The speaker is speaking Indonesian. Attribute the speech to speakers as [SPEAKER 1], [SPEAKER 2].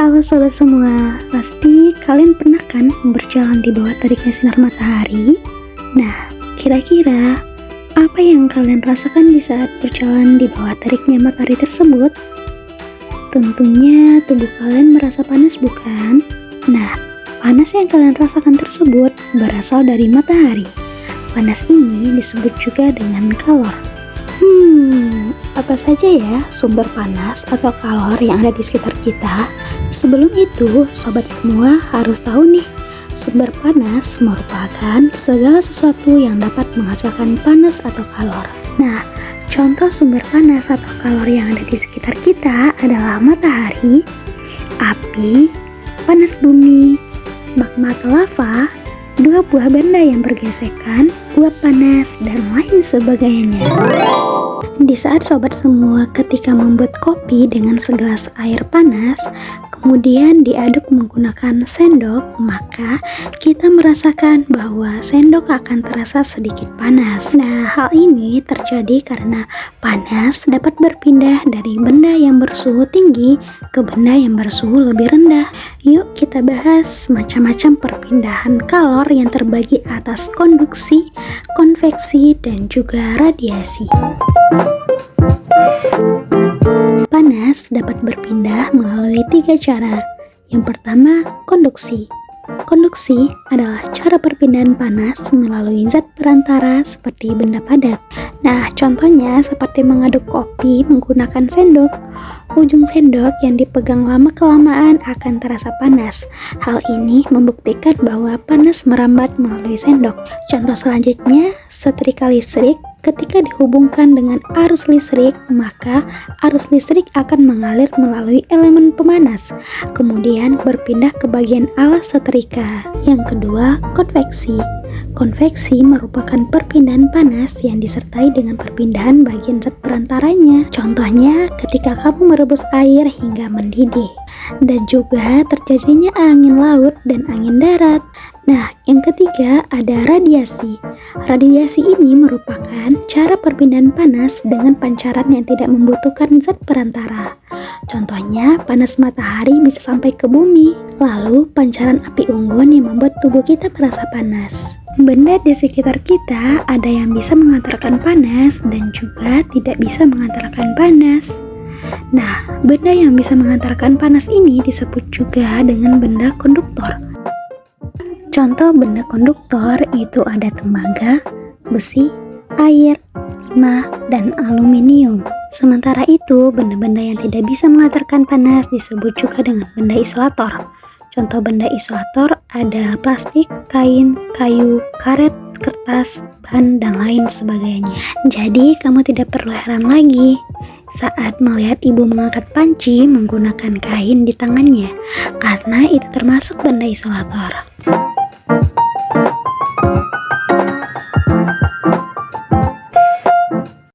[SPEAKER 1] Halo sobat semua, pasti kalian pernah kan berjalan di bawah teriknya sinar matahari? Nah, kira-kira apa yang kalian rasakan di saat berjalan di bawah teriknya matahari tersebut? Tentunya tubuh kalian merasa panas bukan? Nah, panas yang kalian rasakan tersebut berasal dari matahari. Panas ini disebut juga dengan kalor. Apa saja ya sumber panas atau kalor yang ada di sekitar kita? Sebelum itu, sobat semua harus tahu nih, sumber panas merupakan segala sesuatu yang dapat menghasilkan panas atau kalor. Nah, contoh sumber panas atau kalor yang ada di sekitar kita adalah matahari, api, panas bumi, magma atau lava, dua buah benda yang bergesekan, uap panas, dan lain sebagainya. Di saat sobat semua ketika membuat kopi dengan segelas air panas, kemudian diaduk menggunakan sendok, maka kita merasakan bahwa sendok akan terasa sedikit panas. Nah, hal ini terjadi karena panas dapat berpindah dari benda yang bersuhu tinggi ke benda yang bersuhu lebih rendah. Yuk kita bahas macam-macam perpindahan kalor yang terbagi atas konduksi, konveksi, dan juga radiasi. Panas dapat berpindah melalui 3 cara. Yang pertama, konduksi. Konduksi adalah cara perpindahan panas melalui zat perantara seperti benda padat. Nah, contohnya seperti mengaduk kopi menggunakan sendok. Ujung sendok yang dipegang lama-kelamaan akan terasa panas. Hal ini membuktikan bahwa panas merambat melalui sendok. Contoh selanjutnya, setrika listrik. Ketika dihubungkan dengan arus listrik, maka arus listrik akan mengalir melalui elemen pemanas, kemudian berpindah ke bagian alas setrika. Yang kedua, konveksi. Konveksi merupakan perpindahan panas yang disertai dengan perpindahan bagian zat perantaranya. Contohnya, ketika kamu merebus air hingga mendidih. Dan juga terjadinya angin laut dan angin darat. Nah, yang ketiga ada radiasi. Radiasi ini merupakan cara perpindahan panas dengan pancaran yang tidak membutuhkan zat perantara. Contohnya, panas matahari bisa sampai ke bumi. Lalu, pancaran api unggun yang membuat tubuh kita merasa panas. Benda di sekitar kita ada yang bisa mengantarkan panas dan juga tidak bisa mengantarkan panas. Nah, benda yang bisa mengantarkan panas ini disebut juga dengan benda konduktor. Contoh benda konduktor itu ada tembaga, besi, air, timah, dan aluminium. Sementara itu, benda-benda yang tidak bisa mengantarkan panas disebut juga dengan benda isolator. Contoh benda isolator ada plastik, kain, kayu, karet, kertas, ban, dan lain sebagainya. Jadi, kamu tidak perlu heran lagi saat melihat ibu mengangkat panci menggunakan kain di tangannya, karena itu termasuk benda isolator.